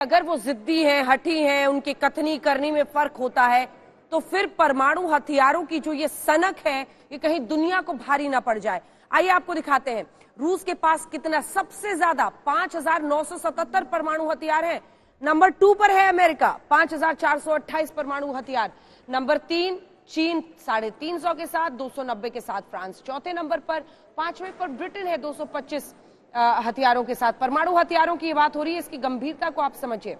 अगर वो जिद्दी हैं, हठी हैं, उनकी कथनी करनी में फर्क होता है, तो फिर परमाणु हथियारों की जो ये सनक है, ये कहीं दुनिया को भारी ना पड़ जाए। आइए आपको दिखाते हैं रूस के पास कितना, सबसे ज्यादा 5,977 परमाणु हथियार है। नंबर 2 पर है अमेरिका, 5,428 परमाणु हथियार। नंबर 3 चीन 350 के साथ, 290 के साथ फ्रांस। चौथे नंबर पर, 5वें पर ब्रिटेन है 225 हथियारों के साथ। परमाणु हथियारों की बात हो रही है, इसकी गंभीरता को आप समझिए।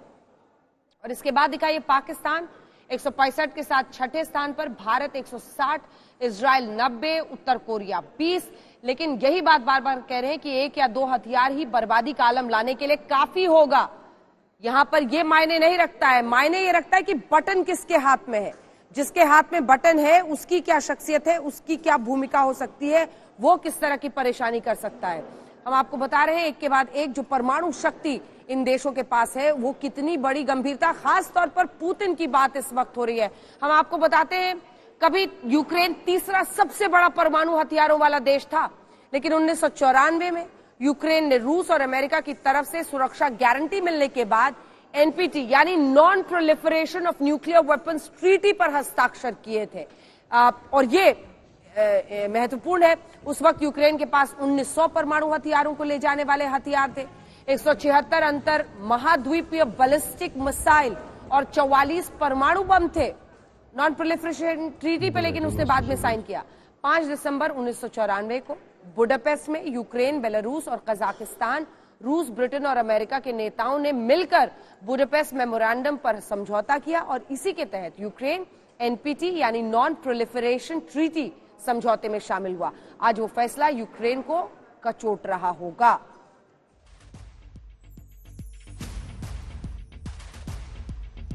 और इसके बाद दिखाइए पाकिस्तान 165 के साथ 6ठे स्थान पर, भारत 160, इजराइल 90, उत्तर कोरिया 20। लेकिन यही बात बार बार कह रहे हैं कि 1 या 2 हथियार ही बर्बादी का आलम लाने के लिए काफी होगा। यहां पर यह मायने नहीं रखता है, मायने ये रखता है कि बटन किसके हाथ में है। जिसके हाथ में बटन है उसकी क्या शख्सियत है, उसकी क्या भूमिका हो सकती है, वो किस तरह की परेशानी कर सकता है। हम आपको बता रहे हैं एक के बाद एक जो परमाणु शक्ति इन देशों के पास है वो कितनी बड़ी गंभीरता, खास तौर पर पुतिन की बात इस वक्त हो रही है। हम आपको बताते हैं कभी यूक्रेन तीसरा सबसे बड़ा परमाणु हथियारों वाला देश था, लेकिन 1994 में यूक्रेन ने रूस और अमेरिका की तरफ से सुरक्षा गारंटी मिलने के बाद एनपीटी यानी non proliferation of nuclear weapons treaty पर हस्ताक्षर किए थे। और ये महत्वपूर्ण है। उस वक्त यूक्रेन के पास 1900 परमाणु हथियारों को ले जाने वाले हथियार थे, 176 अंतर महाद्वीपीय बैलिस्टिक मिसाइल और 44 परमाणु बम थे नॉन प्रोलिफरेशन ट्रीटी पे, लेकिन उसने बाद में साइन किया। 5 दिसंबर 1994 को बुडापेस्ट में यूक्रेन, बेलारूस और कजाकिस्तान, रूस, ब्रिटेन और अमेरिका के नेताओं ने मिलकर बुडापेस्ट मेमोरेंडम पर समझौता किया और इसी के तहत यूक्रेन एनपीटी यानी नॉन प्रोलिफरेशन ट्रीटी समझौते में शामिल हुआ। आज वो फैसला यूक्रेन को कचोट रहा होगा।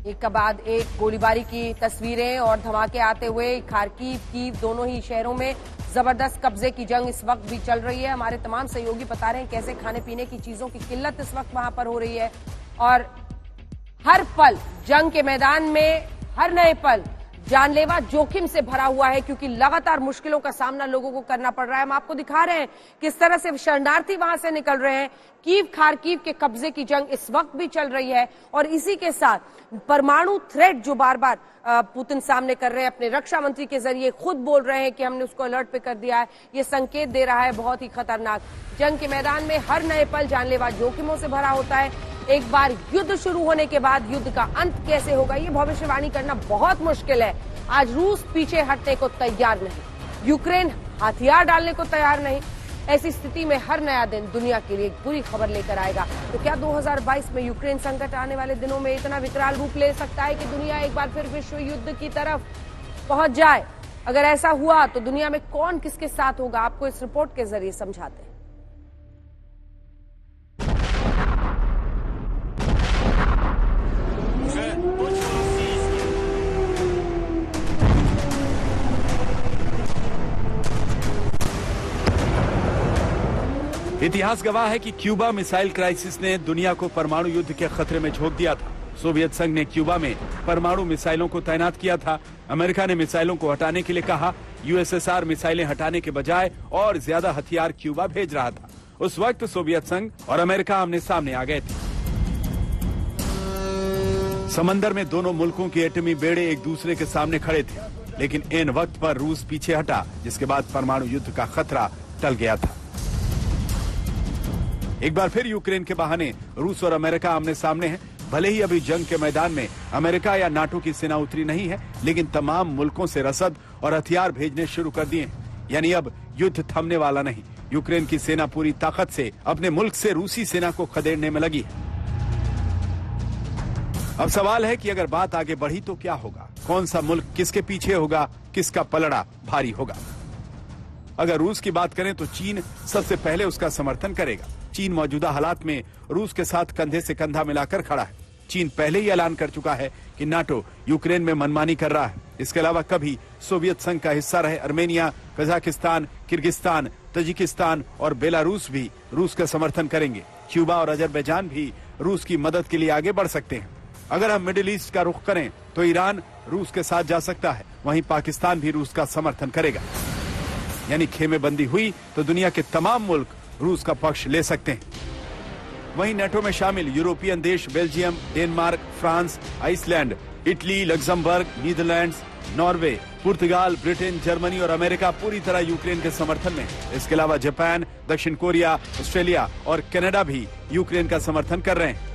एक के बाद एक गोलीबारी की तस्वीरें और धमाके आते हुए खार्किव, कीव दोनों ही शहरों में जबरदस्त कब्जे की जंग इस वक्त भी चल रही है। हमारे तमाम सहयोगी बता रहे हैं कैसे खाने पीने की चीजों की किल्लत इस वक्त वहां पर हो रही है और हर पल जंग के मैदान में, हर नए पल जानलेवा जोखिम से भरा हुआ है, क्योंकि लगातार मुश्किलों का सामना लोगों को करना पड़ रहा है। हम आपको दिखा रहे हैं किस तरह से शरणार्थी वहां से निकल रहे हैं। कीव, खार्किव के कब्जे की जंग इस वक्त भी चल रही है और इसी के साथ परमाणु थ्रेट जो बार बार पुतिन सामने कर रहे हैं, अपने रक्षा मंत्री के जरिए खुद बोल रहे हैं कि हमने उसको अलर्ट पे कर दिया है, ये संकेत दे रहा है बहुत ही खतरनाक। जंग के मैदान में हर नए पल जानलेवा जोखिमों से भरा होता है। एक बार युद्ध शुरू होने के बाद युद्ध का अंत कैसे होगा, ये भविष्यवाणी करना बहुत मुश्किल है। आज रूस पीछे हटने को तैयार नहीं, यूक्रेन हथियार डालने को तैयार नहीं। ऐसी स्थिति में हर नया दिन दुनिया के लिए एक बुरी खबर लेकर आएगा। तो क्या 2022 में यूक्रेन संकट आने वाले दिनों में इतना विकराल रूप ले सकता है कि दुनिया एक बार फिर विश्व युद्ध की तरफ पहुंच जाए? अगर ऐसा हुआ तो दुनिया में कौन किसके साथ होगा, आपको इस रिपोर्ट के जरिए समझाते हैं। इतिहास गवाह है कि क्यूबा मिसाइल क्राइसिस ने दुनिया को परमाणु युद्ध के खतरे में झोंक दिया था। सोवियत संघ ने क्यूबा में परमाणु मिसाइलों को तैनात किया था। अमेरिका ने मिसाइलों को हटाने के लिए कहा। यूएसएसआर मिसाइलें हटाने के बजाय और ज्यादा हथियार क्यूबा भेज रहा था। उस वक्त सोवियत संघ और अमेरिका आमने सामने आ गए थे। समंदर में दोनों मुल्कों के एटमी बेड़े एक दूसरे के सामने खड़े थे, लेकिन इन वक्त पर रूस पीछे हटा, जिसके बाद परमाणु युद्ध का खतरा टल गया था। एक बार फिर यूक्रेन के बहाने रूस और अमेरिका आमने सामने हैं। भले ही अभी जंग के मैदान में अमेरिका या नाटो की सेना उतरी नहीं है, लेकिन तमाम मुल्कों से रसद और हथियार भेजने शुरू कर दिए हैं। यानी अब युद्ध थमने वाला नहीं। यूक्रेन की सेना पूरी ताकत से अपने मुल्क से रूसी सेना को खदेड़ने में लगी है। अब सवाल है कि अगर बात आगे बढ़ी तो क्या होगा? कौन सा मुल्क किसके पीछे होगा? किसका पलड़ा भारी होगा? अगर रूस की बात करें तो चीन सबसे पहले उसका समर्थन करेगा। चीन मौजूदा हालात में रूस के साथ कंधे से कंधा मिलाकर खड़ा है। चीन पहले ही ऐलान कर चुका है कि नाटो यूक्रेन में मनमानी कर रहा है। इसके अलावा कभी सोवियत संघ का हिस्सा रहे अर्मेनिया, कजाकिस्तान, किर्गिस्तान, तजिकिस्तान और बेलारूस भी रूस का समर्थन करेंगे। क्यूबा और अजरबैजान भी रूस की मदद के लिए आगे बढ़ सकते हैं। अगर हम मिडिल ईस्ट का रुख करें तो ईरान रूस के साथ जा सकता है, वहीं पाकिस्तान भी रूस का समर्थन करेगा। यानी खेमेबंदी हुई तो दुनिया के तमाम मुल्क रूस का पक्ष ले सकते हैं। वहीं नेटो में शामिल यूरोपियन देश Belgium, Denmark, France, Iceland, Italy, Luxembourg, Netherlands, Norway, पुर्तगाल, ब्रिटेन, जर्मनी और अमेरिका पूरी तरह यूक्रेन के समर्थन में। इसके अलावा जापान, दक्षिण कोरिया, ऑस्ट्रेलिया और कनाडा भी यूक्रेन का समर्थन कर रहे हैं।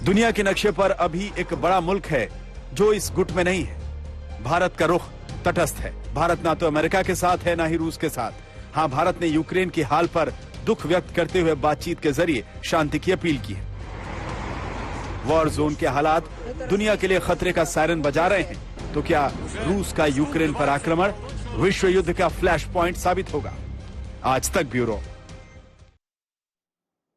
दुनिया के नक्शे पर अभी एक बड़ा मुल्क है जो इस गुट में नहीं है। भारत का रुख तटस्थ है। भारत ना तो अमेरिका के साथ है, ना ही रूस के साथ। हाँ, भारत ने यूक्रेन की हाल पर दुख व्यक्त करते हुए बातचीत के जरिए शांति की अपील की है। वॉर जोन के हालात दुनिया के लिए खतरे का सायरन बजा रहे हैं। तो क्या रूस का यूक्रेन पर आक्रमण विश्व युद्ध का फ्लैश पॉइंट साबित होगा? आज तक ब्यूरो।